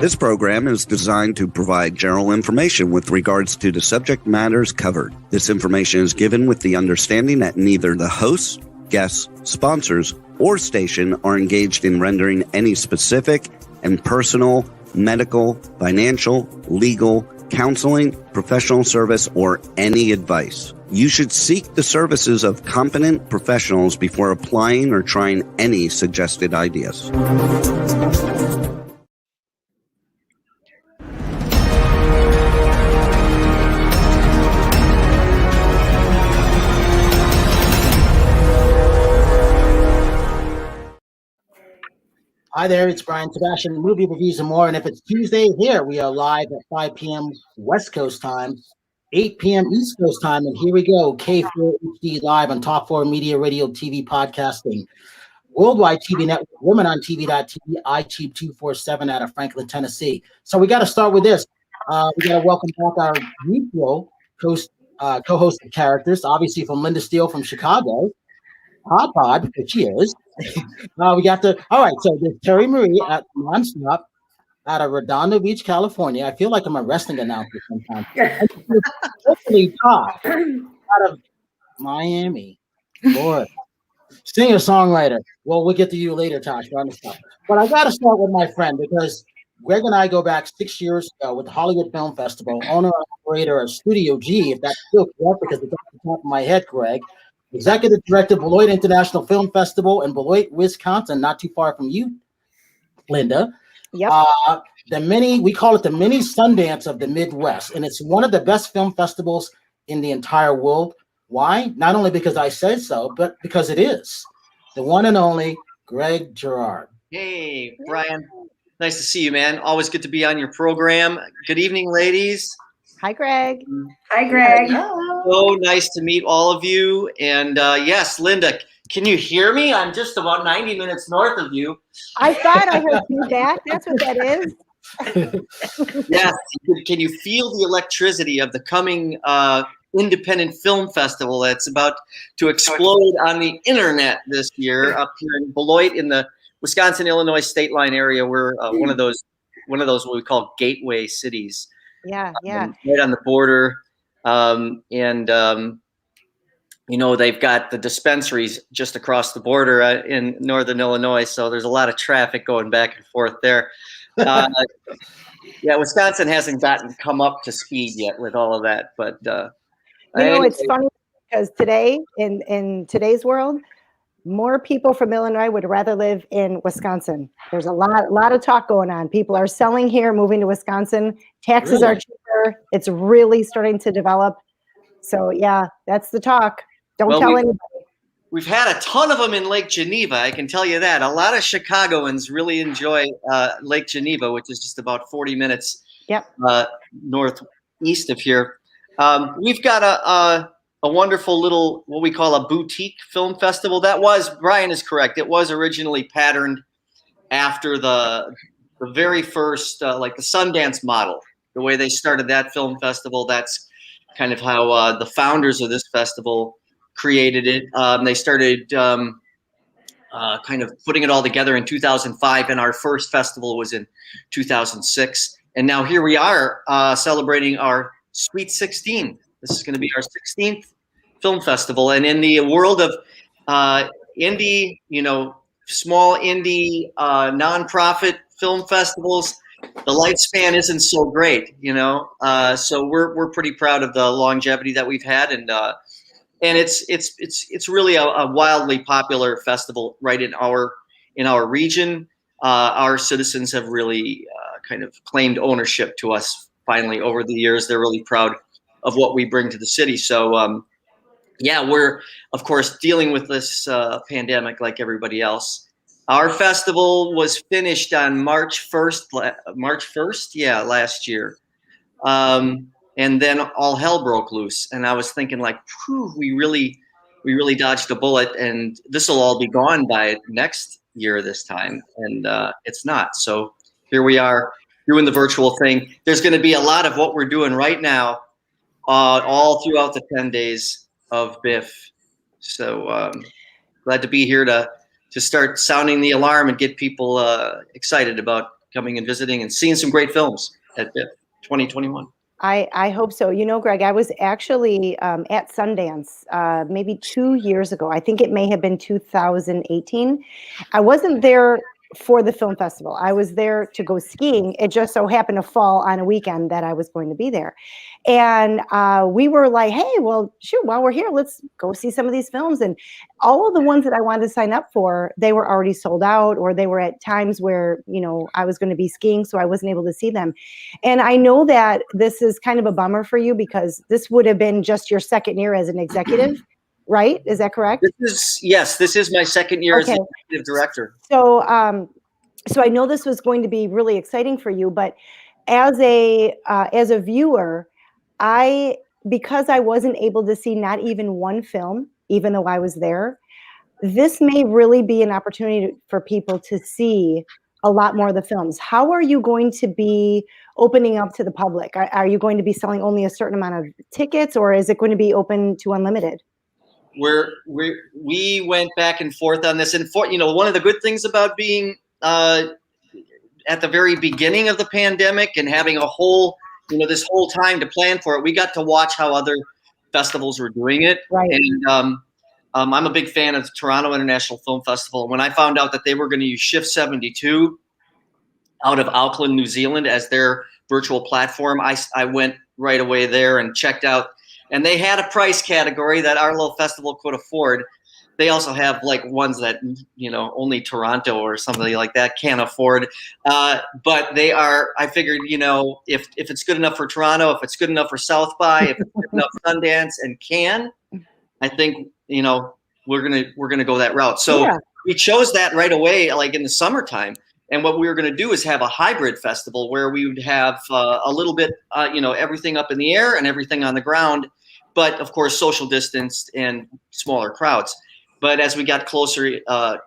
This program is designed to provide general information with regards to the subject matters covered. This information is given with the understanding that neither the hosts, guests, sponsors, or station are engaged in rendering any specific and personal, medical, financial, legal, counseling, professional service, or any advice. You should seek the services of competent professionals before applying or trying any suggested ideas. Hi there, it's Brian Sebastian, Movie Reviews and More, and if it's Tuesday here, we are live at 5 p.m. West Coast time, 8 p.m. East Coast time, and here we go, K4HD live on Top 4 Media, Radio, TV, Podcasting, Worldwide TV Network, WomenOnTV.tv, iTube 247 out of Franklin, Tennessee. So we got to start with this. We got to welcome back our usual co-hosted characters, obviously from Linda Steele from Chicago, Hot Pod, which she is. We got all right, so there's Terri Marie at Nonstop out of Redondo Beach, California. I feel like I'm a wrestling announcer sometimes. And hopefully Todd out of Miami, Florida. Singer-songwriter. Well, we'll get to you later, Tosh. But I got to start with my friend because Greg and I go back 6 years ago with the Hollywood Film Festival, owner and operator of Studio G, if that's still correct because it's off the top of my head, Greg. Executive Director, Beloit International Film Festival in Beloit, Wisconsin, not too far from you, Linda. Yep. We call it the mini Sundance of the Midwest, and it's one of the best film festivals in the entire world. Why? Not only because I said so, but because it is. The one and only Greg Gerald. Hey, Brian. Nice to see you, man. Always good to be on your program. Good evening, ladies. Hi, Greg. Hi, Greg. So nice to meet all of you. And yes, Linda, can you hear me? I'm just about 90 minutes north of you. I thought I heard feedback. That's what that is. Yes. Can you feel the electricity of the coming independent film festival that's about to explode on the internet this year up here in Beloit in the Wisconsin-Illinois state line area? We're one of those what we call gateway cities. Yeah. Right on the border. They've got the dispensaries just across the border in northern Illinois. So there's a lot of traffic going back and forth there. Wisconsin hasn't come up to speed yet with all of that. But, it's funny because today in today's world, more people from Illinois would rather live in Wisconsin. There's a lot of talk going on. People are selling here, moving to Wisconsin. Taxes are cheaper. It's really starting to develop. So yeah, that's the talk. Don't tell anybody. We've had a ton of them in Lake Geneva. I can tell you that. A lot of Chicagoans really enjoy Lake Geneva, which is just about 40 minutes northeast of here. We've got a wonderful little, what we call a boutique film festival. Brian is correct. It was originally patterned after the very first, like the Sundance model, the way they started that film festival. That's kind of how the founders of this festival created it. They started kind of putting it all together in 2005, and our first festival was in 2006. And now here we are celebrating our Sweet 16. This is going to be our 16th film festival. And in the world of indie, small indie nonprofit film festivals, the lifespan isn't so great, So we're pretty proud of the longevity that we've had, and it's really a wildly popular festival right in our region. Our citizens have really kind of claimed ownership to us finally over the years. They're really proud of what we bring to the city. So we're of course dealing with this pandemic like everybody else. Our festival was finished on March 1st, last year. And then all hell broke loose. And I was thinking like, we really dodged a bullet, and this will all be gone by next year this time. And it's not. So here we are doing the virtual thing. There's going to be a lot of what we're doing right now all throughout the 10 days of BIFF. So glad to be here to start sounding the alarm and get people excited about coming and visiting and seeing some great films at BIFF 2021. I hope so. You know, Greg, I was actually at Sundance maybe 2 years ago. I think it may have been 2018. I wasn't there for the film festival. I was there to go skiing. It just so happened to fall on a weekend that I was going to be there. And we were like, hey, well, shoot, while we're here, let's go see some of these films. And all of the ones that I wanted to sign up for, they were already sold out, or they were at times where, you know, I was going to be skiing, so I wasn't able to see them. And I know that this is kind of a bummer for you because this would have been just your second year as an executive. Right? Is that correct? This is my second year as executive director. So, so I know this was going to be really exciting for you, but as a viewer, because I wasn't able to see not even one film, even though I was there, this may really be an opportunity for people to see a lot more of the films. How are you going to be opening up to the public? Are you going to be selling only a certain amount of tickets, or is it going to be open to unlimited? We went back and forth on this, and one of the good things about being at the very beginning of the pandemic and having a whole, this whole time to plan for it, we got to watch how other festivals were doing it. Right. And I'm a big fan of the Toronto International Film Festival. When I found out that they were going to use Shift 72 out of Auckland, New Zealand as their virtual platform, I went right away there and checked out. And they had a price category that our little festival could afford. They also have like ones that, only Toronto or somebody like that can't afford. But they are, I figured, if it's good enough for Toronto, if it's good enough for South by, if it's good enough for Sundance and Cannes, I think, we're gonna go that route. So we chose that right away, like in the summertime. And what we were going to do is have a hybrid festival where we would have a little bit, everything up in the air and everything on the ground, but of course, social distanced and smaller crowds. But as we got closer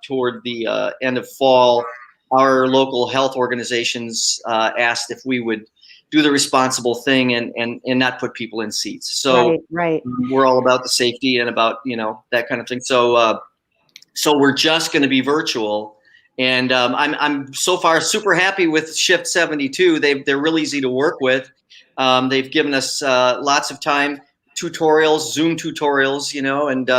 toward the end of fall, our local health organizations asked if we would do the responsible thing and not put people in seats. So right. We're all about the safety and about, that kind of thing. So we're just going to be virtual. And I'm so far super happy with Shift 72. They're really easy to work with. They've given us lots of time, tutorials, Zoom tutorials, and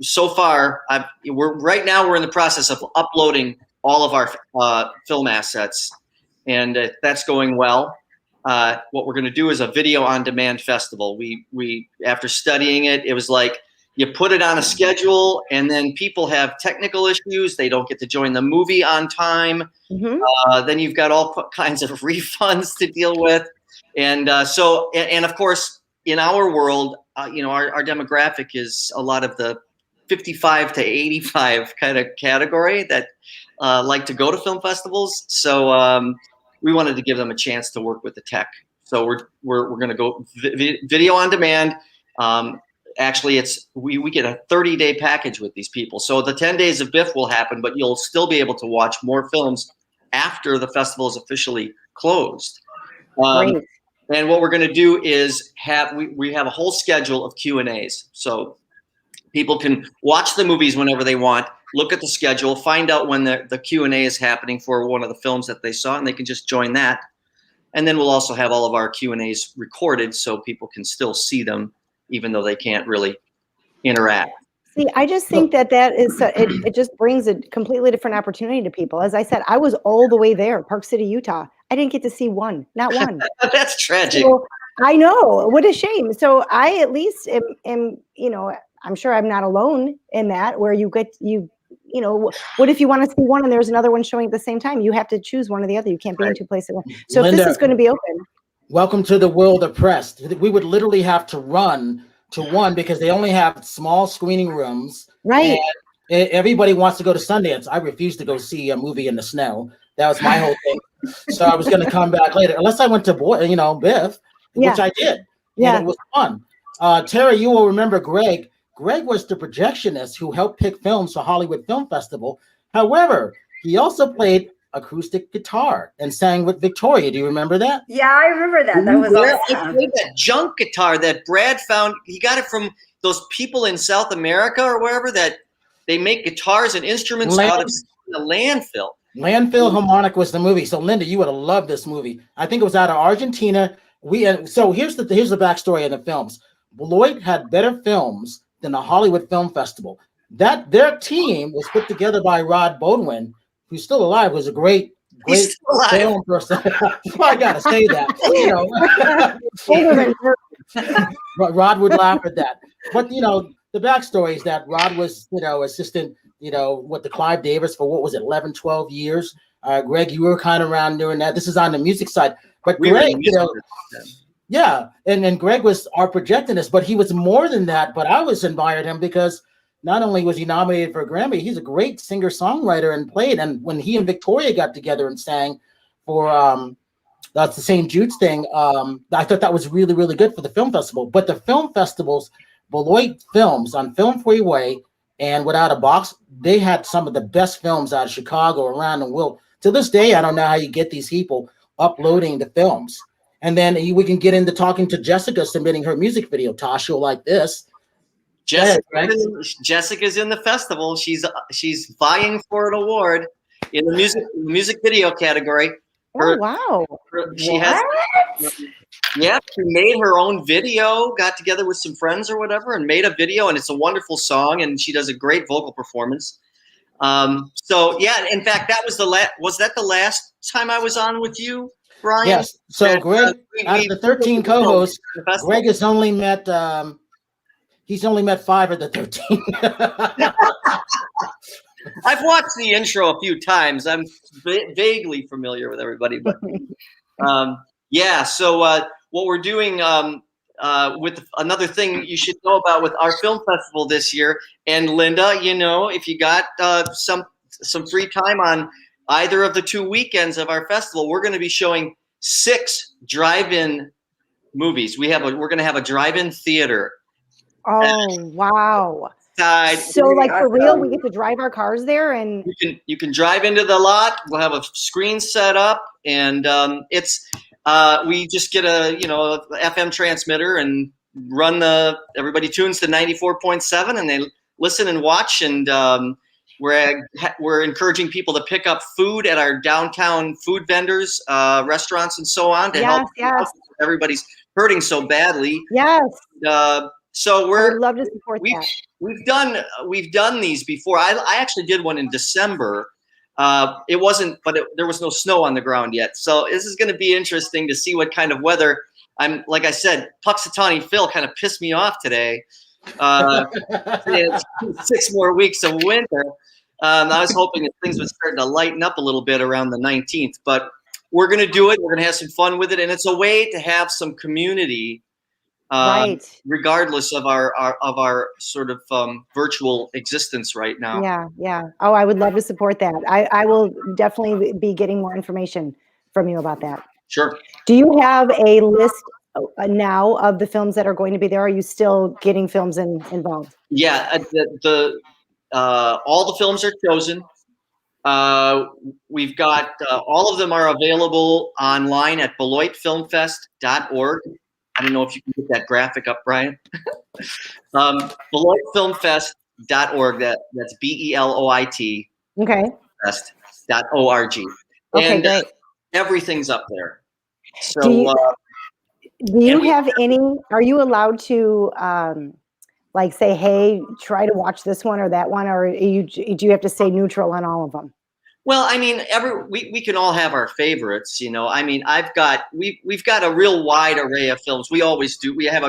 so far we're in the process of uploading all of our film assets, and that's going well. What we're going to do is a video on demand festival. We after studying it, it was like, you put it on a schedule, and then people have technical issues. They don't get to join the movie on time. Mm-hmm. Then you've got all kinds of refunds to deal with. And and of course, in our world, our demographic is a lot of the 55 to 85 kind of category that like to go to film festivals. So we wanted to give them a chance to work with the tech. So we're going to go video on demand. Actually, we get a 30-day package with these people. So the 10 days of BIFF will happen, but you'll still be able to watch more films after the festival is officially closed. And what we're going to do is we have a whole schedule of Q&As. So people can watch the movies whenever they want, look at the schedule, find out when the Q&A is happening for one of the films that they saw, and they can just join that. And then we'll also have all of our Q&As recorded so people can still see them, even though they can't really interact. See, I just think that is, it just brings a completely different opportunity to people. As I said, I was all the way there, Park City, Utah. I didn't get to see not one. That's tragic. So, I know, what a shame. So I at least am, I'm sure I'm not alone in that, where what if you want to see one and there's another one showing at the same time? You have to choose one or the other. You can't be in two places at once. So Linda, if this is going to be open. Welcome to the world of press. We would literally have to run to one because they only have small screening rooms. Right. And everybody wants to go to Sundance. I refuse to go see a movie in the snow. That was my whole thing. So I was going to come back later, unless I went to BIFF, which I did. Yeah. And it was fun. Terri, you will remember Greg. Greg was the projectionist who helped pick films for Hollywood Film Festival. However, he also played acoustic guitar and sang with Victoria. Do you remember that? Yeah, I remember that. That was awesome. I played that junk guitar that Brad found. He got it from those people in South America or wherever that they make guitars and instruments out of the landfill. Landfill Harmonic was the movie. So Linda, you would have loved this movie. I think it was out of Argentina. So here's the backstory of the films. Beloit had better films than the Hollywood Film Festival. That their team was put together by Rod Bodwin, who's still alive, was a great film person. Well, I gotta say that. Rod would laugh at that. But the backstory is that Rod was assistant with the Clive Davis for what was it, 11, 12 years. Greg, you were kind of around doing that. This is on the music side. But Greg, yeah, and Greg was our projectionist, but he was more than that. But I admired him because not only was he nominated for a Grammy, he's a great singer-songwriter and played. And when he and Victoria got together and sang for that's the St. Jude's thing, I thought that was really, really good for the film festival. But the film festivals, Beloit Films on Film Freeway and Without a Box, they had some of the best films out of Chicago, around the world. To this day, I don't know how you get these people uploading the films. And then we can get into talking to Jessica submitting her music video. Tasha will like this. Jessica's in the festival. She's vying for an award in the music video category. She made her own video, got together with some friends or whatever and made a video, and it's a wonderful song, and she does a great vocal performance. So yeah, in fact, that was was that the last time I was on with you, Brian? Yes. So Greg, out of the 13 co-hosts, Greg has only met he's only met 5 of the 13. I've watched the intro a few times. I'm vaguely familiar with everybody, but yeah. So what we're doing with another thing you should know about with our film festival this year, and Linda, if you got some free time on either of the 2 weekends of our festival, we're going to be showing 6 drive-in movies. We're going to have a drive-in theater. Oh, wow. So like for real, we get to drive our cars there, and you can drive into the lot. We'll have a screen set up, and it's we just get a FM transmitter and everybody tunes to 94.7 and they listen and watch, and we're encouraging people to pick up food at our downtown food vendors, restaurants, and so on to help. Everybody's hurting so badly. Yes. So I would love to support that. We've done these before. I actually did one in December. It wasn't, but there was no snow on the ground yet. So this is going to be interesting to see what kind of weather. Like I said, Puxatawny Phil kind of pissed me off today. It's 6 more weeks of winter. I was hoping that things would start to lighten up a little bit around the 19th, but we're going to do it. We're going to have some fun with it, and it's a way to have some community. Regardless of our sort of virtual existence right now. Yeah. Oh, I would love to support that. I will definitely be getting more information from you about that. Sure. Do you have a list now of the films that are going to be there? Are you still getting films involved? Yeah, all the films are chosen. We've got all of them are available online at beloitfilmfest.org. I don't know if you can get that graphic up, Brian. BeloitFilmFest.org. That's BELOIT. Okay. Fest.org. Okay, great. Everything's up there. So, do you have any? Are you allowed to say, hey, try to watch this one or that one, or do you have to stay neutral on all of them? Well, I mean, we can all have our favorites, I mean, we've got a real wide array of films. We always do. We have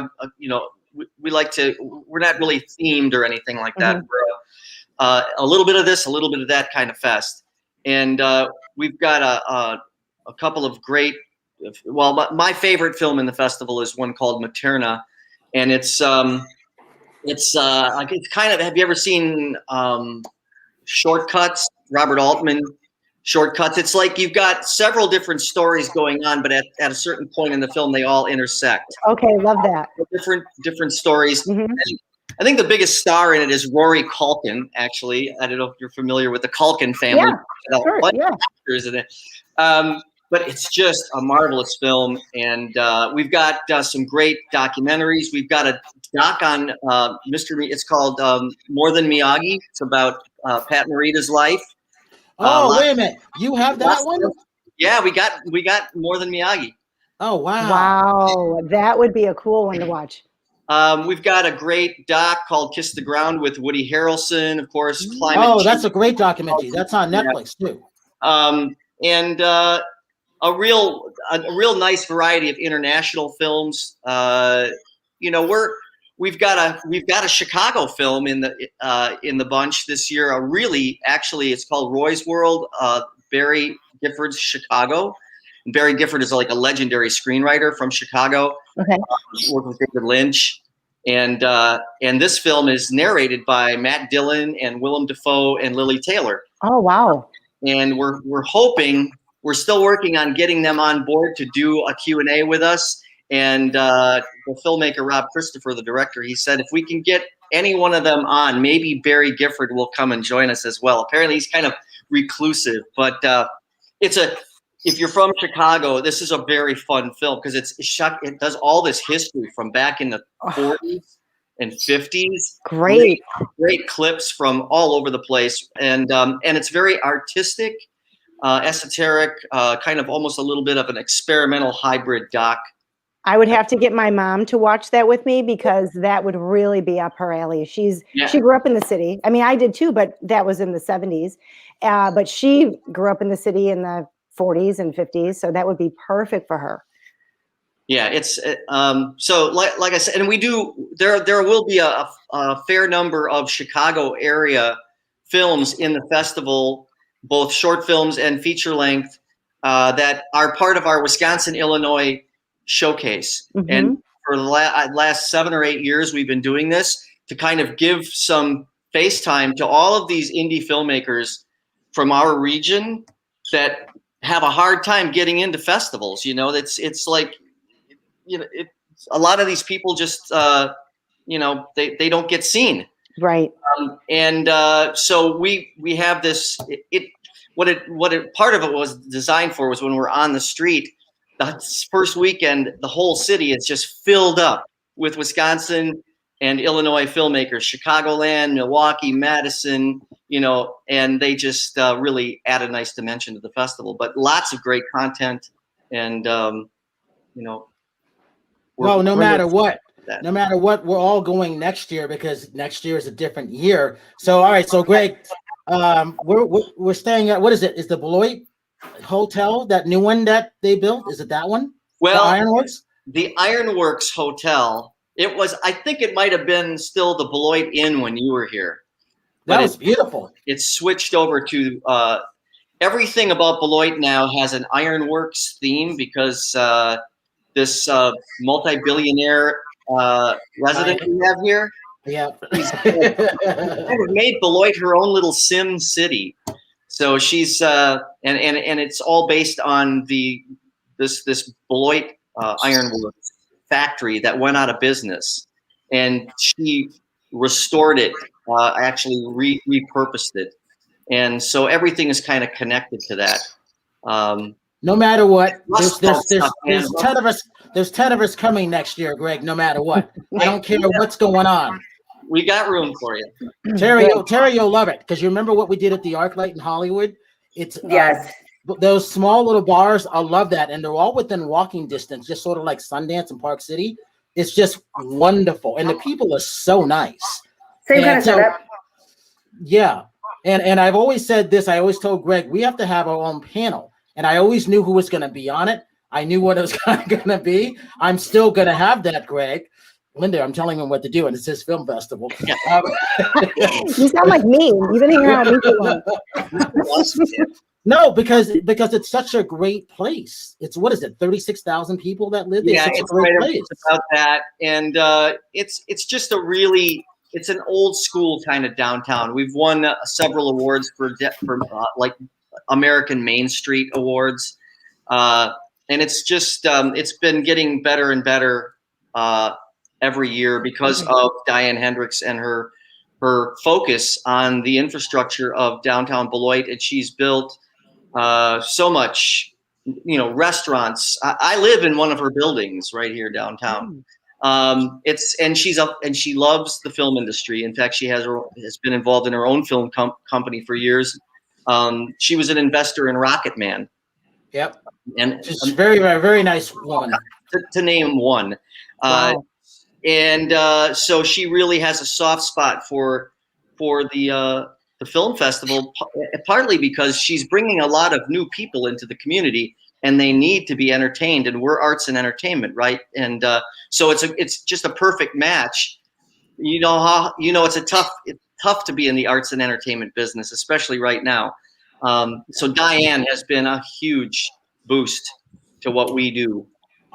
we like to. We're not really themed or anything like that. Mm-hmm. We're a little bit of this, a little bit of that kind of fest, and we've got a couple of great. Well, my favorite film in the festival is one called Materna, and it's kind of. Have you ever seen Shortcuts? Robert Altman, Shortcuts. It's like you've got several different stories going on, but at a certain point in the film, they all intersect. Okay, love that. Different stories. Mm-hmm. I think the biggest star in it is Rory Culkin, actually. I don't know if you're familiar with the Culkin family. Yeah, sure, yeah. Actors in it. But it's just a marvelous film, and we've got some great documentaries. We've got a doc on Mr. It's called More Than Miyagi. It's about Pat Morita's life. Oh, wait a minute. You have that one? Yeah, we got more than Miyagi. Oh, wow. Wow, that would be a cool one to watch. We've got a great doc called Kiss the Ground with Woody Harrelson, of course. Climate Oh, Change. that's a great documentary. That's on Netflix too. And a real nice variety of international films. You know, we've got a Chicago film in the bunch this year. Actually, it's called Roy's World. Barry Gifford's Chicago. And Barry Gifford is like a legendary screenwriter from Chicago. Okay. Worked with David Lynch, and this film is narrated by Matt Dillon and Willem Dafoe and Lily Taylor. Oh, wow. And we're hoping, we're still working on getting them on board to do a Q&A with us. And the filmmaker, Rob Christopher, the director, he said if we can get any one of them on, maybe Barry Gifford will come and join us as well. Apparently he's kind of reclusive, but if you're from Chicago, this is a very fun film because it does all this history from back in the 40s and 50s. Great clips from all over the place, and it's very artistic, esoteric, kind of almost a little bit of an experimental hybrid doc. I would have to get my mom to watch that with me because that would really be up her alley. She grew up in the city. I mean, I did too, but that was in the 70s. But she grew up in the city in the 40s and 50s, so that would be perfect for her. Yeah, it's so like I said, and we do there will be a fair number of Chicago area films in the festival, both short films and feature length, that are part of our Wisconsin Illinois showcase. Mm-hmm. And for the last 7 or 8 years, we've been doing this to kind of give some face time to all of these indie filmmakers from our region that have a hard time getting into festivals. You know, it's like, you know, a lot of these people just, you know, they don't get seen. Right. So we have this, part of it was designed for was when we're on the street, the first weekend, the whole city is just filled up with Wisconsin and Illinois filmmakers, Chicagoland, Milwaukee, Madison, you know, and they just really add a nice dimension to the festival. But lots of great content, and you know. Well, no matter what, we're all going next year because next year is a different year. So, all right. So, Greg, we're staying at, what is it? Is the Beloit Hotel, that new one that they built? Is it that one? Well, the Ironworks? The Ironworks Hotel. It was, I think it might have been still the Beloit Inn when you were here. That was beautiful. It's switched over to everything about Beloit now has an Ironworks theme because this multi-billionaire resident we have here. Yeah. made Beloit her own little sim city. So she's and it's all based on this Beloit Ironworks factory that went out of business, and she restored it, actually repurposed it, and so everything is kind of connected to that. No matter what, there's 10 of us. There's 10 of us coming next year, Greg. No matter what, I don't care what's going on. We got room for you, Terri. You'll love it because you remember what we did at the ArcLight in Hollywood. It's yes. Those small little bars. I love that, and they're all within walking distance, just sort of like Sundance and Park City. It's just wonderful, and the people are so nice. Same kind of setup. Yeah, and I've always said this. I always told Greg we have to have our own panel, and I always knew who was going to be on it. I knew what it was going to be. I'm still going to have that, Greg. Linda, I'm telling him what to do, and it's his film festival. You sound like me. You've been hanging out with me. No, because it's such a great place. It's, what is it, 36,000 people that live there? Yeah, it's a great place. About that, and it's just it's an old school kind of downtown. We've won several awards for like American Main Street awards, and it's just it's been getting better and better every year because of Diane Hendricks and her focus on the infrastructure of downtown Beloit, and she's built so much, you know, restaurants. I live in one of her buildings right here downtown. She loves the film industry. In fact, she has been involved in her own film company for years. She was an investor in Rocket Man. Yep. And she's very, very, very nice woman. To name one. Wow. So she really has a soft spot for the film festival, partly because she's bringing a lot of new people into the community, and they need to be entertained, and we're arts and entertainment, right? And so it's just a perfect match. It's tough to be in the arts and entertainment business, especially right now. So Diane has been a huge boost to what we do.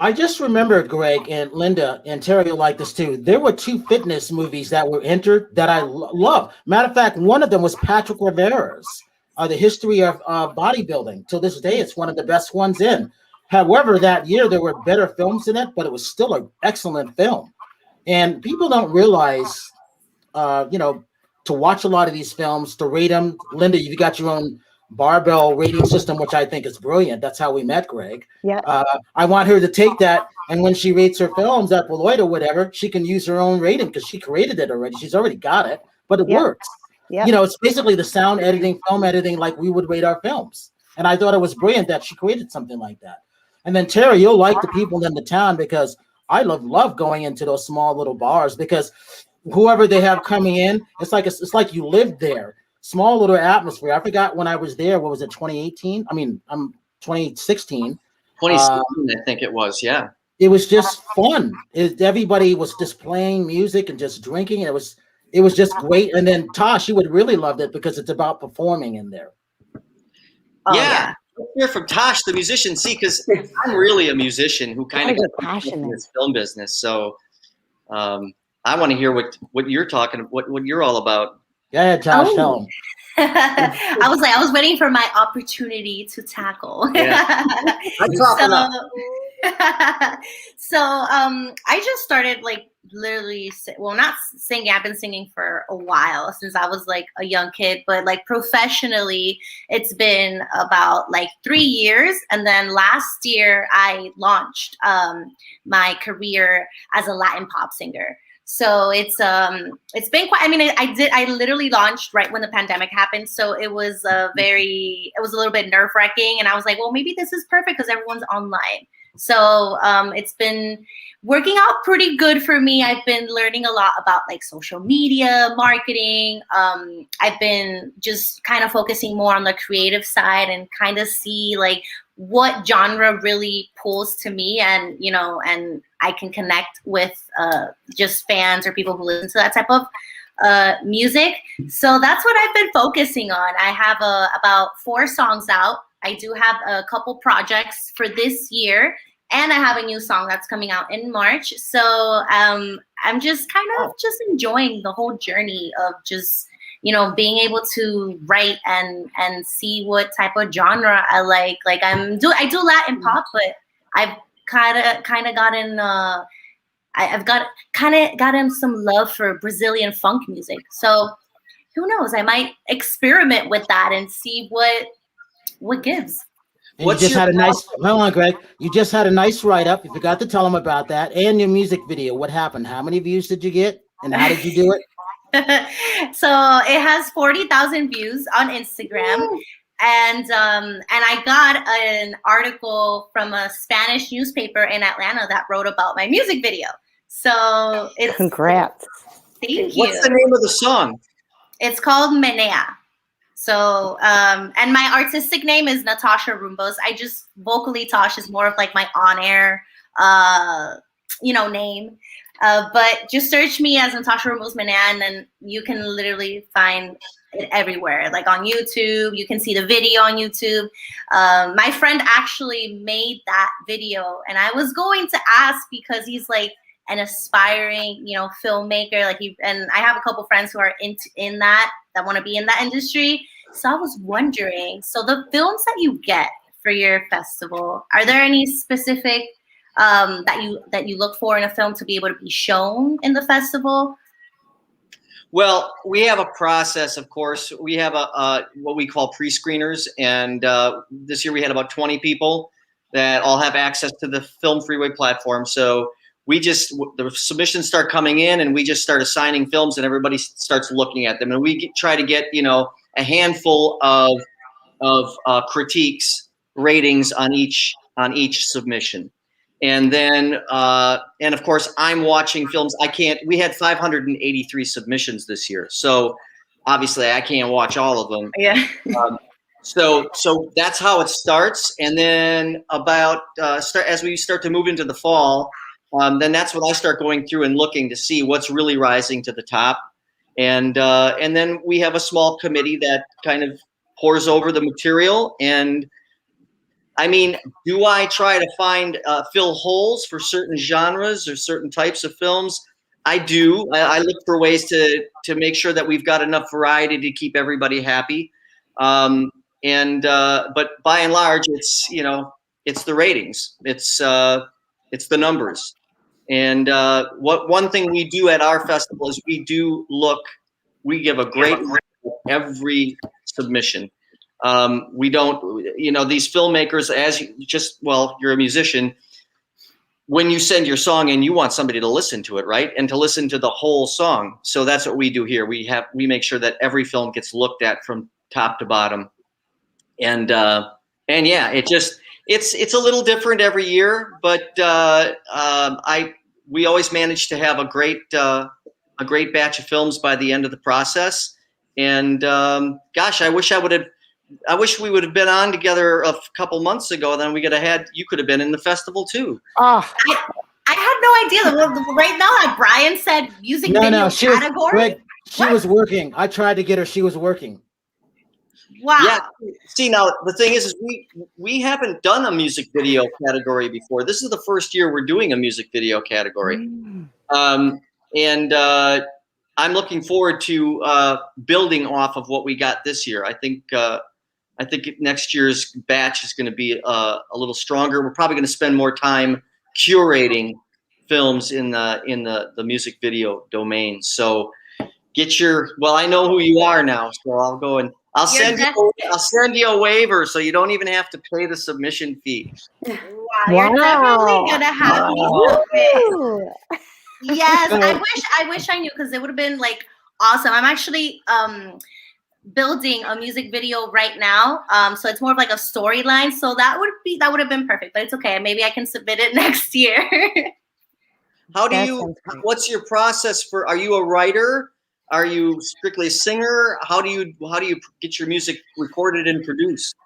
I just remember, Greg and Linda and Terry will like this too. There were 2 fitness movies that were entered that I love. Matter of fact, one of them was Patrick Rivera's The History of Bodybuilding. To this day, it's one of the best ones in. However, that year there were better films in it, but it was still an excellent film. And people don't realize, to watch a lot of these films, to rate them. Linda, you've got your own barbell rating system, which I think is brilliant. That's how we met, Greg. Yeah. I want her to take that, and when she rates her films at Beloit or whatever, she can use her own rating because she created it already. She's already got it, but it works. Yeah. It's basically the sound editing, film editing, like we would rate our films. And I thought it was brilliant that she created something like that. And then Terry, you'll like the people in the town, because I love going into those small little bars, because whoever they have coming in, it's like you lived there. Small little atmosphere. I forgot when I was there. What was it? 2018? I mean, 2016. 2016, I think it was. Yeah. It was just fun. Everybody was just playing music and just drinking. It was just great. And then Tosh, you would really love it because it's about performing in there. Yeah. Let's hear from Tosh, the musician. See, because I'm really a musician who kind of got passionate in this film business. So I want to hear what you're talking, what you're all about. Yeah, Josh, tell him. I was waiting for my opportunity to tackle. Yeah. I just started literally, not singing. I've been singing for a while, since I was a young kid, but professionally, it's been about 3 years. And then last year I launched my career as a Latin pop singer. So it's been quite, I literally launched right when the pandemic happened. So it was a little bit nerve wracking, and I was like, well, maybe this is perfect because everyone's online. So it's been working out pretty good for me. I've been learning a lot about social media marketing. I've been just kind of focusing more on the creative side and kind of see what genre really pulls to me, and and I can connect with just fans or people who listen to that type of music. So that's what I've been focusing on. I have about 4 songs out. I do have a couple projects for this year, and I have a new song that's coming out in March. So I'm just kind of just enjoying the whole journey of just being able to write and see what type of genre I like. I do Latin pop, but I've kind of gotten I've gotten some love for Brazilian funk music. So who knows? I might experiment with that and see what gives. You just had a nice, hold on, Greg. You just had a nice write-up. You forgot to tell them about that and your music video. What happened? How many views did you get, and how did you do it? So it has 40,000 views on Instagram. Ooh. And I got an article from a Spanish newspaper in Atlanta that wrote about my music video. So it's congrats. Thank you. What's the name of the song? It's called Menea. So and my artistic name is Nathasha Rumbos. I just vocally Tosh is more of my on-air name. But just search me as Nathasha Rumbos Menea, and then you can literally find it everywhere. On YouTube, you can see the video on YouTube. My friend actually made that video, and I was going to ask because he's an aspiring, filmmaker. And I have a couple friends who are in that want to be in that industry. So I was wondering, so the films that you get for your festival, are there any specific that you look for in a film to be able to be shown in the festival? Well, we have a process, of course. We have what we call pre-screeners, and this year we had about 20 people that all have access to the Film Freeway platform. So the submissions start coming in, and we just start assigning films, and everybody starts looking at them. And we try to get, a handful of of critiques, ratings on each submission. And then, and of course, I'm watching films. We had 583 submissions this year. So obviously I can't watch all of them. Yeah. So that's how it starts. And then as we start to move into the fall, then that's when I start going through and looking to see what's really rising to the top. And then we have a small committee that kind of pores over the material. And I mean, do I try to fill holes for certain genres or certain types of films? I do. I look for ways to make sure that we've got enough variety to keep everybody happy. But by and large, it's the ratings. It's the numbers. And one thing we do at our festival is we give a great rate of every submission. We don't, these filmmakers, you're a musician. When you send your song in, you want somebody to listen to it, right? And to listen to the whole song. So that's what we do here. We make sure that every film gets looked at from top to bottom. And yeah, it's a little different every year, but we always manage to have a great batch of films by the end of the process. And gosh, I wish we would have been on together a couple months ago. Then you could have been in the festival too. Oh, I had no idea. Right now, like Brian said, music video category. She was working. I tried to get her. She was working. Wow. Yeah. See, now the thing is we haven't done a music video category before. This is the first year we're doing a music video category. And I'm looking forward to building off of what we got this year. I think next year's batch is going to be a little stronger. We're probably going to spend more time curating films in the music video domain. So I know who you are now, so I'll go and I'll send you a waiver so you don't even have to pay the submission fee. Wow, you're definitely gonna have me. Yes, I wish I knew, because it would have been like awesome. I'm actually building a music video right now. So it's more of like a storyline. So that would have been perfect, but it's okay. Maybe I can submit it next year. What's your process are you a writer? Are you strictly a singer? How do you get your music recorded and produced?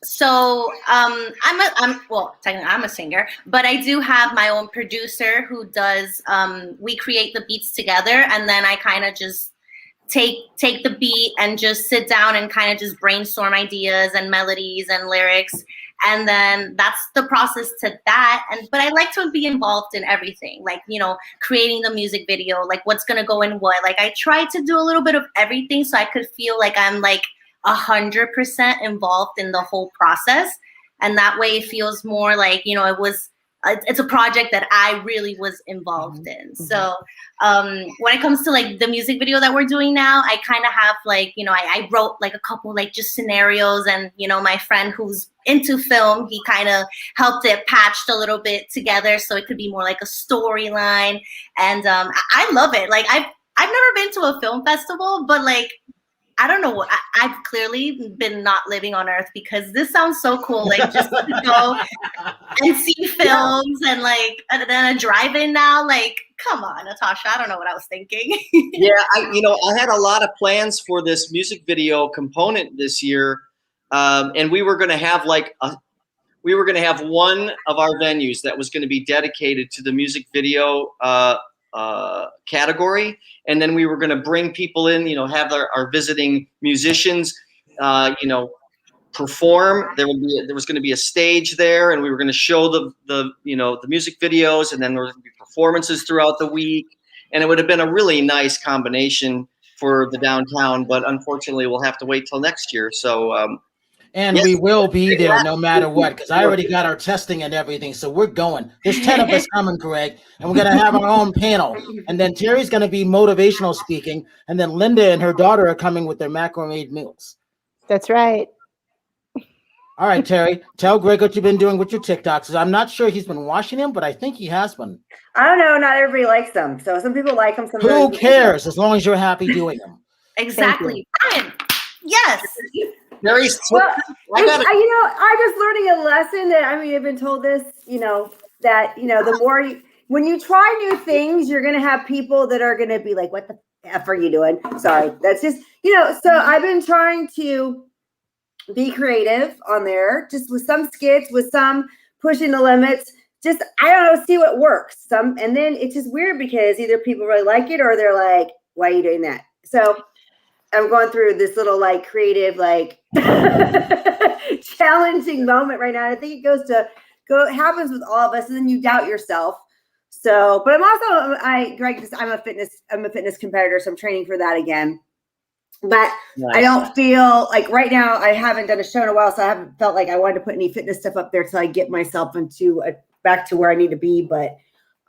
So technically I'm a singer, but I do have my own producer who does, we create the beats together, and then I kind of just take the beat and just sit down and kind of just brainstorm ideas and melodies and lyrics. And then that's the process to that. But I like to be involved in everything, like, creating the music video, like what's going to go in what. Like I try to do a little bit of everything so I could feel like I'm like 100% involved in the whole process. And that way it feels more like, it's a project that I really was involved in. So when it comes to like the music video that we're doing now, I kind of have like, I wrote like a couple like just scenarios, and, my friend who's into film, he kind of helped it patched a little bit together so it could be more like a storyline. And I love it. Like I've never been to a film festival, but like, I don't know. I've clearly been not living on Earth, because this sounds so cool. Like just to go and see films and then a drive-in now. Like, come on, Nathasha. I don't know what I was thinking. Yeah, I had a lot of plans for this music video component this year, and we were going to have one of our venues that was going to be dedicated to the music video category, and then we were going to bring people in, have our visiting musicians, perform. There was going to be a stage there, and we were going to show the music videos, and then there would be performances throughout the week, and it would have been a really nice combination for the downtown. But unfortunately, we'll have to wait till next year. So. And yes, we will be there no matter what, because I already got our testing and everything. So we're going. There's 10 of us coming, Greg, and we're going to have our own panel. And then Terry's going to be motivational speaking. And then Linda and her daughter are coming with their macrame meals. That's right. All right, Terry, tell Greg what you've been doing with your TikToks. I'm not sure he's been watching them, but I think he has been. I don't know. Not everybody likes them. So some people like them. Who cares, as long as you're happy doing them? Exactly. Brian, Yes. Terry's Well, I'm just learning a lesson that I've been told this, that the more when you try new things, you're gonna have people that are gonna be like, "What the F are you doing?" Sorry, that's just So I've been trying to be creative on there, just with some skits, with some pushing the limits. Just I don't know, see what works. And then it's just weird because either people really like it or they're like, "Why are you doing that?" So I'm going through this little like creative, like challenging moment right now. I think it happens with all of us, and then you doubt yourself. So, but I'm a fitness competitor, so I'm training for that again. But nice. I don't feel like right now I haven't done a show in a while, so I haven't felt like I wanted to put any fitness stuff up there till I get myself back to where I need to be. But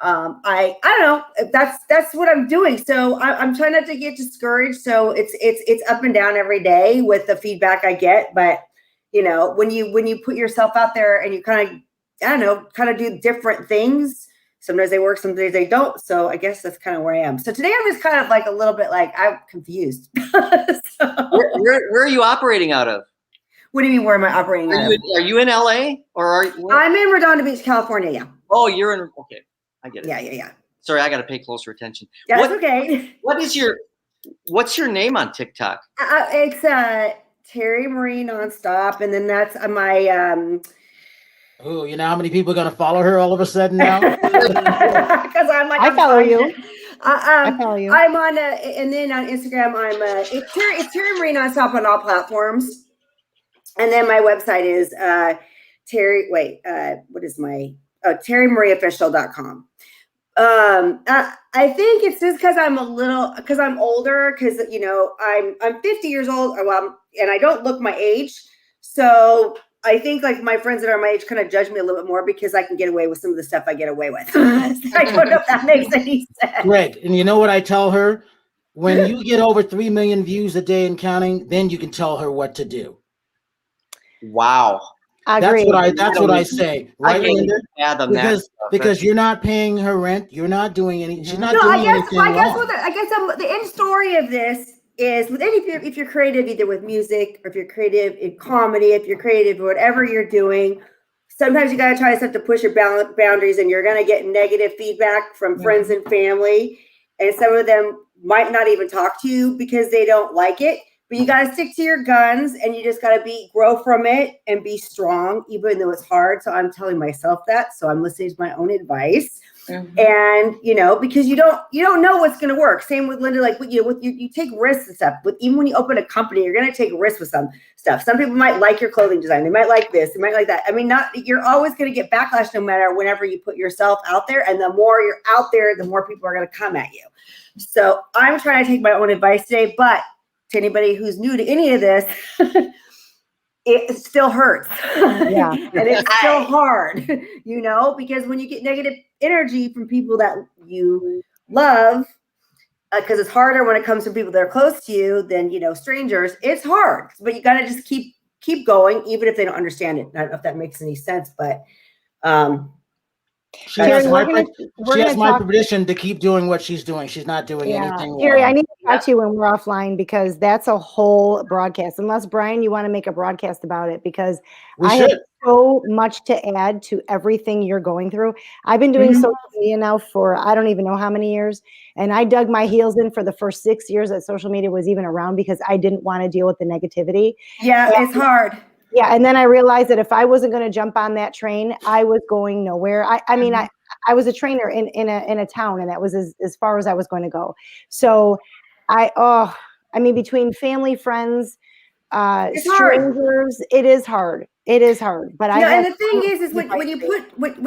I don't know. That's what I'm doing. So I'm trying not to get discouraged. So it's up and down every day with the feedback I get. But when you put yourself out there and you kind of do different things, sometimes they work, sometimes they don't. So I guess that's kind of where I am. So today I'm just kind of like a little bit like I'm confused. Where are you operating out of? What do you mean? Where am I operating out of? Are you in LA or are you? I'm in Redondo Beach, California. Yeah. Oh, you're in. Okay. I get it. Yeah. Sorry, I got to pay closer attention. Yeah, that's okay. What's your name on TikTok? It's Terri Marie Nonstop, and then that's my. Oh, you know how many people are gonna follow her all of a sudden now? Because I follow you. I follow you. I'm on, and then on Instagram, it's Terri Marie Nonstop on all platforms, and then my website is TerriMarieOfficial.com. I think it's just because I'm older, because I'm 50 years old, and I don't look my age, so I think like my friends that are my age kind of judge me a little bit more because I can get away with some of the stuff I get away with. I don't know if that makes any sense. Right, and you know what I tell her? When you get over 3 million views a day and counting, then you can tell her what to do. Wow. That's what I say, right, Linda? Because you're not paying her rent, you're not doing anything. She's not doing anything wrong. The end story of this is if you're creative, either with music or if you're creative in comedy, if you're creative or whatever you're doing, sometimes you got to try stuff to push your boundaries, and you're going to get negative feedback from friends and family, and some of them might not even talk to you because they don't like it. But you got to stick to your guns, and you just got to grow from it and be strong, even though it's hard. So I'm telling myself that. So I'm listening to my own advice. Mm-hmm. And because you don't know what's going to work. Same with Linda, like you take risks and stuff. But even when you open a company, you're going to take risks with some stuff. Some people might like your clothing design. They might like this. They might like that. I mean, you're always going to get backlash no matter whenever you put yourself out there. And the more you're out there, the more people are going to come at you. So I'm trying to take my own advice today. But to anybody who's new to any of this, it still hurts. Yeah. And it's still hard, because when you get negative energy from people that you love, because it's harder when it comes from people that are close to you than, strangers. It's hard, but you got to just keep going, even if they don't understand it. I don't know if that makes any sense, but she has my permission to keep doing what she's doing. She's not doing anything wrong. Terri, I need to talk to you when we're offline, because that's a whole broadcast. Unless, Brian, you want to make a broadcast about it, because I have so much to add to everything you're going through. I've been doing social media now for I don't even know how many years. And I dug my heels in for the first 6 years that social media was even around, because I didn't want to deal with the negativity. Yeah, it's hard. Yeah, and then I realized that if I wasn't going to jump on that train, I was going nowhere. I was a trainer in a town, and that was as far as I was going to go. So between family, friends, strangers, it is hard. It is hard. But and the thing is when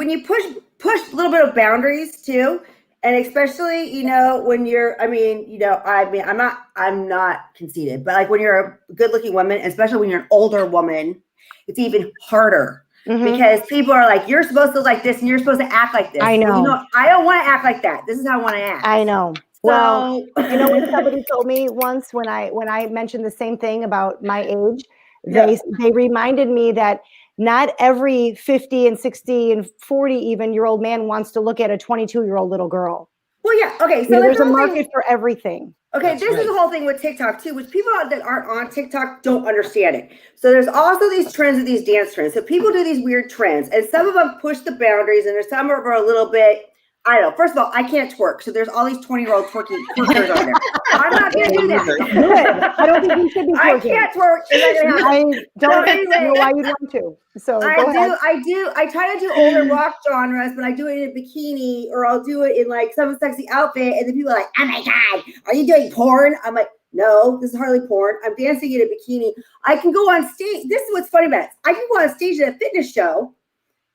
you push a little bit of boundaries too, and especially when you're I'm not conceited, but like when you're a good-looking woman, especially when you're an older woman, it's even harder. Because people are like, you're supposed to like this and you're supposed to act like this. I know. I don't want to act like that. This is how I want to act. I know. Well, what somebody told me once when I mentioned the same thing about my age, they reminded me that not every 50 and 60 and 40 even year old man wants to look at a 22-year-old little girl. Well, yeah. Okay. So there's a market for everything. Okay, That's this right. is the whole thing with TikTok too, which people that aren't on TikTok don't understand it. So there's also these trends of these dance trends. So people do these weird trends, and some of them push the boundaries, and there's some of them are a little bit, I don't know. First of all, I can't twerk, so there's all these 20-year-old twerkers on there. I'm not going to do that. Good. I don't think you should be twerking. I can't twerk. I don't know why you'd want to. So I try to do older rock genres, but I do it in a bikini, or I'll do it in like some sexy outfit, and then people are like, "Oh my god, are you doing porn?" I'm like, "No, this is hardly porn. I'm dancing in a bikini. I can go on stage. This is what's funny about it. I can go on stage at a fitness show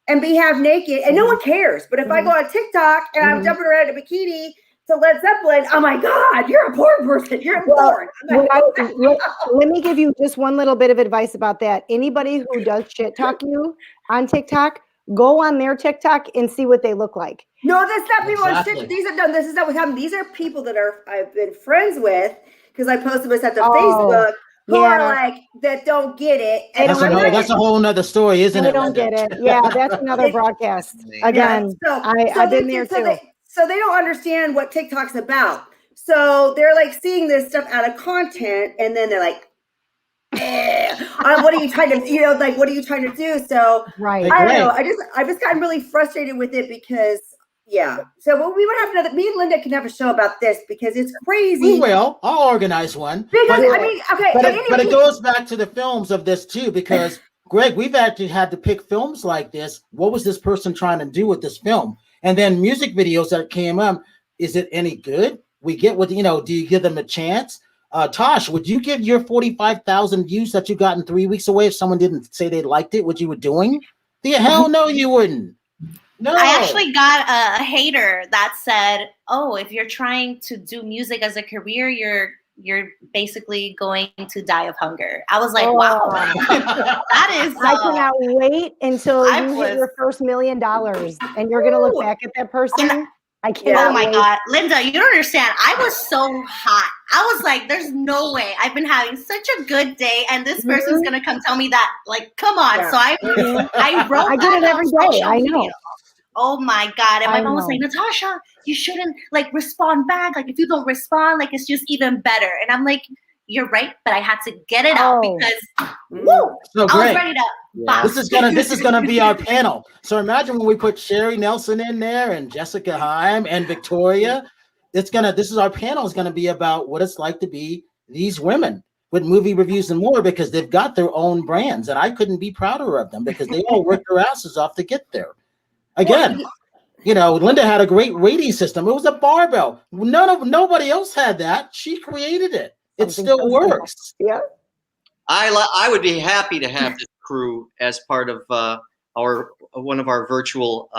and be half naked, and no one cares. But if I go on TikTok and I'm jumping around in a bikini to Led Zeppelin, oh my god, you're a porn person. You're a porn." Let me give you just one little bit of advice about that. Anybody who does shit talk you on TikTok, go on their TikTok and see what they look like. No, that's not people on shit. This is not what happened. These are people that I've been friends with because I posted this at the Facebook. Who are like that don't get it. And that's a whole nother story, isn't it? They don't get it. Yeah, that's another broadcast. Again, I've been there too. So they don't understand what TikTok's about. So they're like seeing this stuff out of content, and then they're like, what are you trying to, what are you trying to do? So I don't know. I've just gotten really frustrated with it because, so we would have me and Linda can have a show about this because it's crazy. We will. I'll organize one. Because but it goes back to the films of this too, because Greg, we've actually had to pick films like this. What was this person trying to do with this film? And then music videos that came up. Is it any good? We get what, do you give them a chance? Tosh, would you give your 45,000 views that you got in 3 weeks away if someone didn't say they liked it, what you were doing? The hell no, you wouldn't. No. I actually got a hater that said, "Oh, if you're trying to do music as a career, you're basically going to die of hunger." I was like, "Wow, that is." I cannot wait until you hit your first $1 million, and you're gonna look back at that person. I can't. Oh my God, Linda, you don't understand. I was so hot. I was like, "There's no way. I've been having such a good day, and this person's gonna come tell me that. Like, come on." Yeah. So I wrote. I get it every day. I know. Oh my God. And my mom was like, "Nathasha, you shouldn't respond back. Like if you don't respond, it's just even better." And I'm like, "You're right, but I had to get it out because so I was ready to This is gonna be our panel. So imagine when we put Sherry Nelson in there and Jessica Heim and Victoria. This is our panel is gonna be about what it's like to be these women with movie reviews and more, because they've got their own brands, and I couldn't be prouder of them because they all worked their asses off to get there. Again, Linda had a great rating system. It was a barbell. Nobody else had that. She created it. It still works. Yeah. I would be happy to have this crew as part of one of our virtual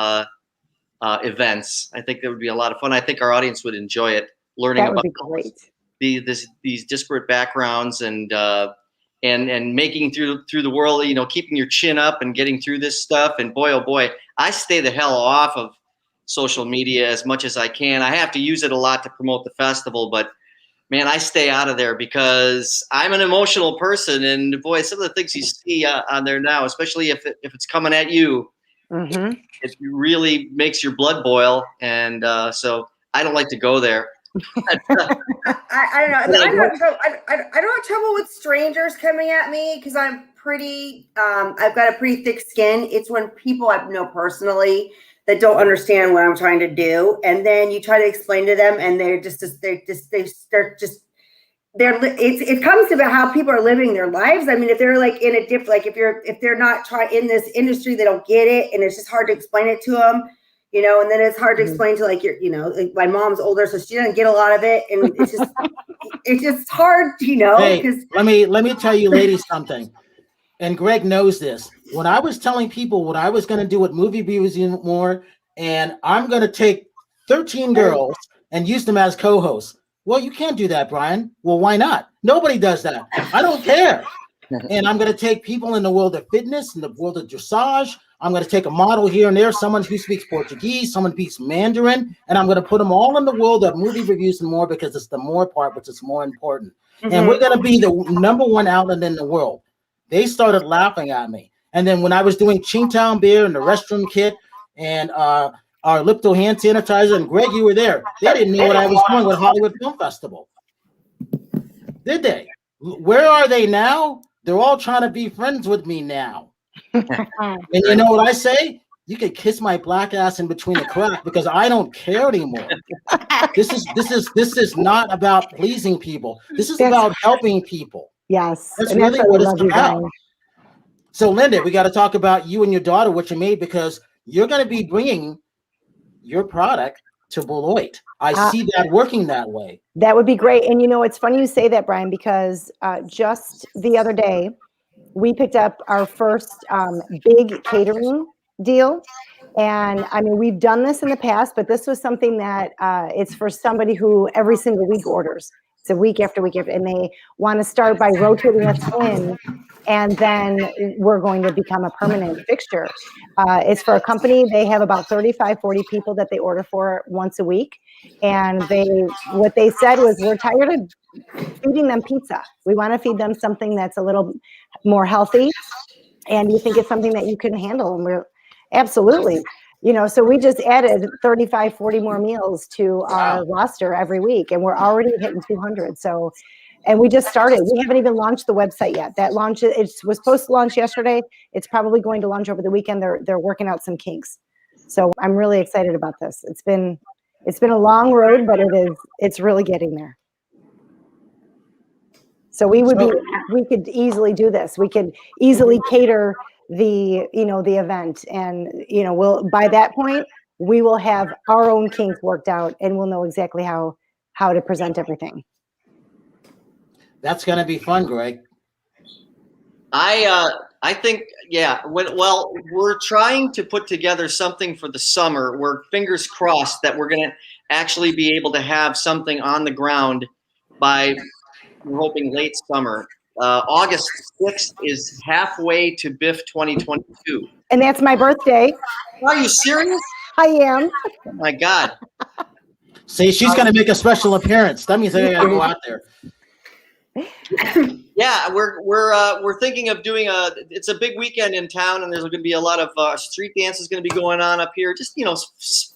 events. I think that would be a lot of fun. I think our audience would enjoy it, learning about these disparate backgrounds and making through the world, keeping your chin up and getting through this stuff. And boy, oh boy, I stay the hell off of social media as much as I can. I have to use it a lot to promote the festival, but man, I stay out of there because I'm an emotional person. And boy, some of the things you see on there now, especially if it's coming at you, it really makes your blood boil. And so I don't like to go there. I don't know. I don't have trouble with strangers coming at me because I'm pretty. I've got a pretty thick skin. It's when people I know personally that don't understand what I'm trying to do, and then you try to explain to them, and it comes to how people are living their lives. I mean, if they're like in a different, if they're not in this industry, they don't get it, and it's just hard to explain it to them. And then it's hard to explain to my mom's older, so she doesn't get a lot of it. And it's just hard, Hey, let me tell you ladies something. And Greg knows this. When I was telling people what I was going to do with movie reviews and more, and I'm going to take 13 girls and use them as co-hosts. Well, you can't do that, Brian. Well, why not? Nobody does that. I don't care. And I'm going to take people in the world of fitness, in the world of dressage. I'm going to take a model here and there, someone who speaks Portuguese, someone who speaks Mandarin, and I'm going to put them all in the world of movie reviews and more because it's the more part, which is more important. And we're going to be the number one outlet in the world. They started laughing at me. And then when I was doing Qingtown Beer and the restroom kit, and our Lipto hand sanitizer, and Greg, you were there. They didn't know what I was doing with Hollywood Film Festival. Did they? Where are they now? They're all trying to be friends with me now. And you know what I say? You can kiss my black ass in between the crack because I don't care anymore. This is not about pleasing people. This is about helping people. Yes. That's really what it's about. So, Linda, we got to talk about you and your daughter, what you made, because you're going to be bringing your product to Beloit. I see that working that way. That would be great. And, you know, it's funny you say that, Brian, because just the other day, we picked up our first big catering deal. And I mean, we've done this in the past, but this was something that it's for somebody who every single week orders. So week after week, and they want to start by rotating us in, and then we're going to become a permanent fixture. It's for a company. They have about 35, 40 people that they order for once a week. And what they said was, we're tired of feeding them pizza. We want to feed them something that's a little more healthy. And you think it's something that you can handle. And we're absolutely. You know, so we just added 35, 40 more meals to our roster every week, and we're already hitting 200. So, and we just started. We haven't even launched the website yet. That launch, it was supposed to launch yesterday. It's probably going to launch over the weekend. They're working out some kinks. So I'm really excited about this. It's been a long road, but it's really getting there. So we could easily do this. We could easily cater the event, and by that point we will have our own kinks worked out, and we'll know exactly how to present everything. That's going to be fun, Greg. I think, yeah. Well, we're trying to put together something for the summer. We're fingers crossed that we're going to actually be able to have something on the ground by, we're hoping, late summer. August 6th is halfway to BIFF 2022. And that's my birthday. Are you serious? I am. Oh my God. See, she's going to make a special appearance. That means I got to go out there. Yeah, we're thinking of doing it's a big weekend in town, and there's going to be a lot of street dances going to be going on up here. Just,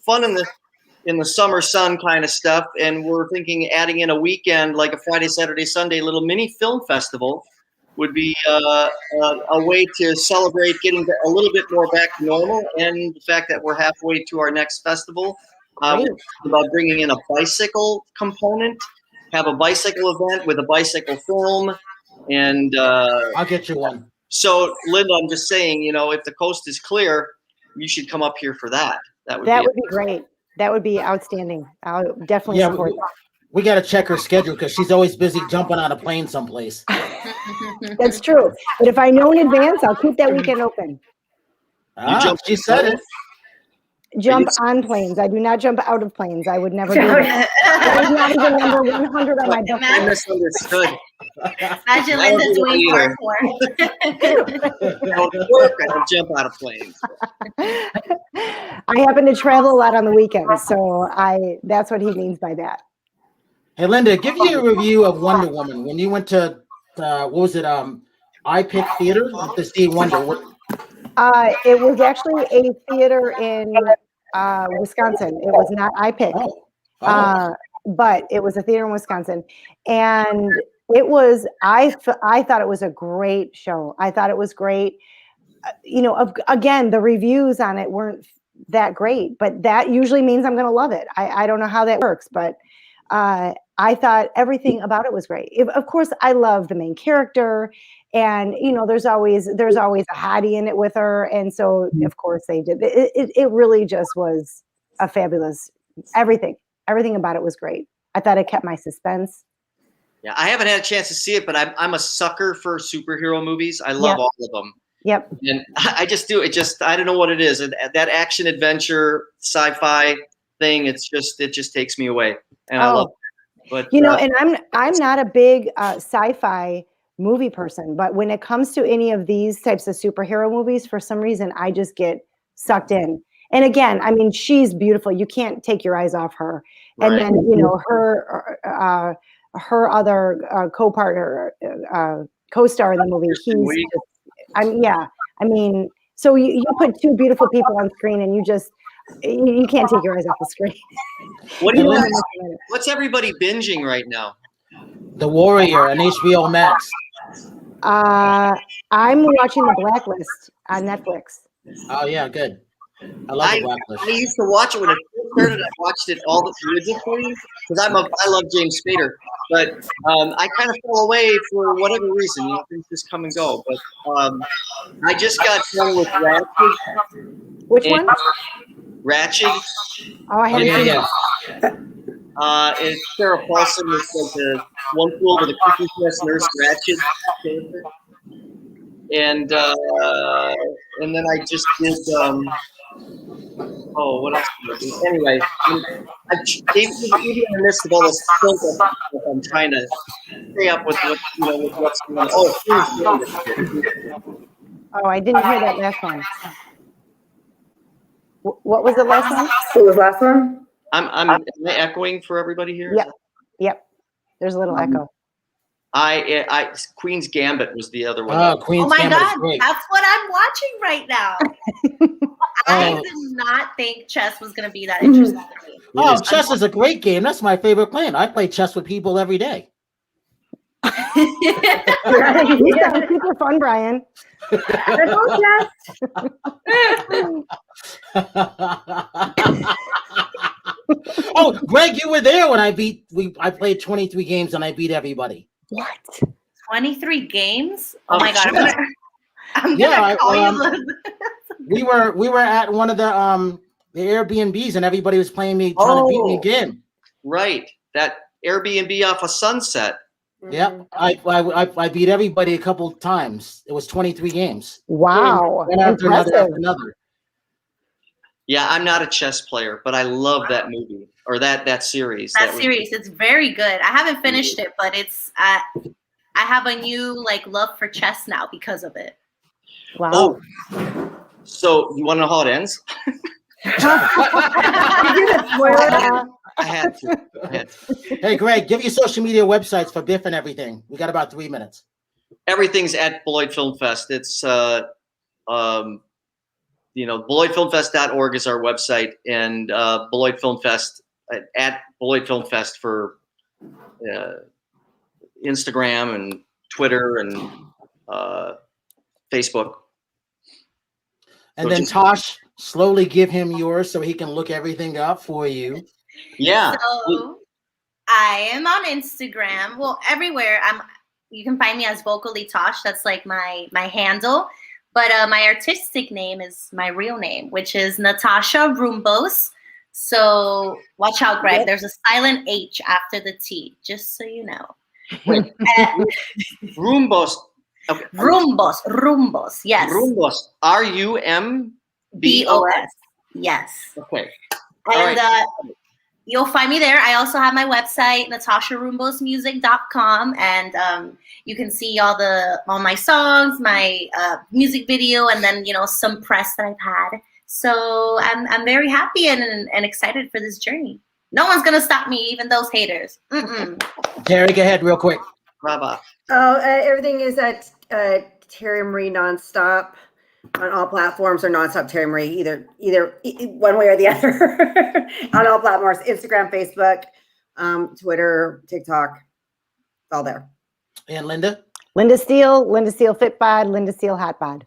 fun in the summer sun kind of stuff. And we're thinking adding in a weekend, like a Friday, Saturday, Sunday little mini film festival would be a way to celebrate getting a little bit more back to normal, and the fact that we're halfway to our next festival. We're about bringing in a bicycle component, have a bicycle event with a bicycle film, and I'll get you one. So, Linda, I'm just saying, if the coast is clear, you should come up here for that. That would be great. That would be outstanding. I'll definitely support that. We got to check her schedule because she's always busy jumping on a plane someplace. That's true. But if I know in advance, I'll keep that weekend open. She said it. Jump on planes. I do not jump out of planes. I would never do that. That is not even number 100 on my bucket list. I misunderstood. Imagine Linda doing parkour. I don't jump out of planes. I happen to travel a lot on the weekends, so that's what he means by that. Hey, Linda, give me a review of Wonder Woman. When you went to, what was it, iPic Theater to see Wonder. It was actually a theater in Wisconsin. It was not iPic, but it was a theater in Wisconsin, and it was. I thought it was a great show. I thought it was great. Again, the reviews on it weren't that great, but that usually means I'm going to love it. I don't know how that works, but I thought everything about it was great. Of course, I love the main character. And, there's always a hottie in it with her. And so, of course, they did. It really just was a fabulous, everything about it was great. I thought it kept my suspense. Yeah, I haven't had a chance to see it, but I'm a sucker for superhero movies. I love all of them. Yep. And I just do it. I don't know what it is. That action adventure sci-fi thing. It just takes me away, and I love it. But and I'm not a big sci-fi movie person, but when it comes to any of these types of superhero movies, for some reason, I just get sucked in. And again, I mean, she's beautiful. You can't take your eyes off her. Right. And then, her other co-partner, co-star in the movie, so you put two beautiful people on screen, and you just, You can't take your eyes off the screen. What do you guys, what's everybody binging right now? The Warrior on HBO Max. I'm watching The Blacklist on Netflix. Oh yeah, good. I love The Blacklist. I used to watch it when it first started. I watched it all religiously because I love James Spader, but I kind of fell away for whatever reason. You know, things just come and go. But I just got done with Ratched. Which one? Ratched. Oh, I haven't seen it. It's Sarah Paulson. It's like the one fool with a cookie dress nurse, Ratched character. And then I just did what else did I do? Anyway, even in the midst of all this stuff, I'm trying to stay up with what's going on. I didn't hear that last one. What was the last one? What was the last one? Am I echoing for everybody here? Yep. There's a little echo. Queen's Gambit was the other one. Oh, Queen's Gambit. Oh my God, that's what I'm watching right now. I did not think chess was going to be that interesting to me. Oh, chess is a great game. That's my favorite game. I play chess with people every day. It's super fun, Brian. Oh, Greg, you were there when I played 23 games and I beat everybody. What? 23 games? Oh my God. I'm gonna call you. We were at one of the Airbnbs and everybody was playing me, trying to beat me again. Right. That Airbnb off of Sunset. Yeah, I beat everybody a couple times. It was 23 games. Wow. One after another. Yeah, I'm not a chess player, but I love that movie or that series. That series, it's very good. I haven't finished it, but it's I have a new love for chess now because of it. Wow. Oh, so you want to know how it ends? I had to. Hey, Greg, give your social media websites for BIFF and everything. We got about 3 minutes. Everything's at Beloit Film Fest. It's BeloitFilmFest.org is our website, and Beloit Film Fest at Beloit Film Fest for Instagram and Twitter and Facebook. And then Tosh, slowly give him yours so he can look everything up for you. Yeah. So I am on Instagram. Well, everywhere. You can find me as Vocally Tosh. That's like my handle. But my artistic name is my real name, which is Nathasha Rumbos. So watch out, Greg. There's a silent H after the T, just so you know. Wait. Rumbos. Okay. Rumbos. Yes. Rumbos. RUMBOS. Yes. Okay. And you'll find me there. I also have my website, NatashaRumbosMusic.com, and you can see all my songs, my music video, and then some press that I've had. So I'm very happy and excited for this journey. No one's gonna stop me, even those haters. Terri, go ahead, real quick. Brava. Everything is at Terri Marie Nonstop on all platforms, or Nonstop Terri Marie, either one way or the other. On all platforms: Instagram, Facebook, Twitter, TikTok. It's all there. And Linda? Linda Steele Fit Bod, Linda Steele Hot Bod.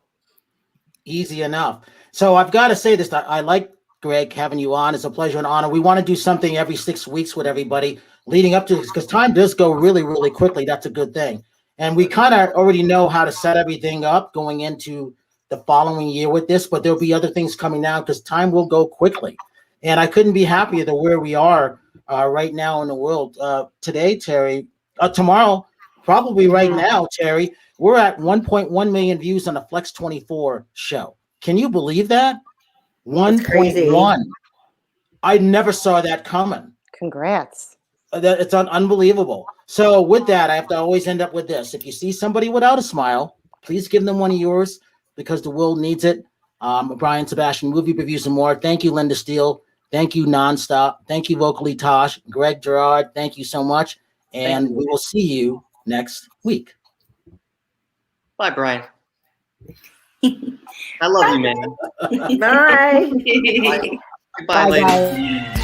Easy enough. So I've got to say this. I like, Greg, having you on. It's a pleasure and honor. We want to do something every 6 weeks with everybody leading up to this, because time does go really, really quickly. That's a good thing. And we kind of already know how to set everything up going into the following year with this, but there'll be other things coming down because time will go quickly. And I couldn't be happier than where we are right now in the world. Today, Terri, tomorrow, probably right now, Terri, we're at 1.1 million views on the Flex 24 show. Can you believe that? 1.1. I never saw that coming. Congrats. It's unbelievable. So with that, I have to always end up with this. If you see somebody without a smile, please give them one of yours, because the world needs it. Brian Sebastian, movie reviews and more. Thank you, Linda Steele. Thank you, Nonstop. Thank you, Vocally Tosh. Greg, Gerald, thank you so much. And we will see you next week. Bye, Brian. I love you, man. Bye. Bye. Goodbye, Bye, ladies. guys.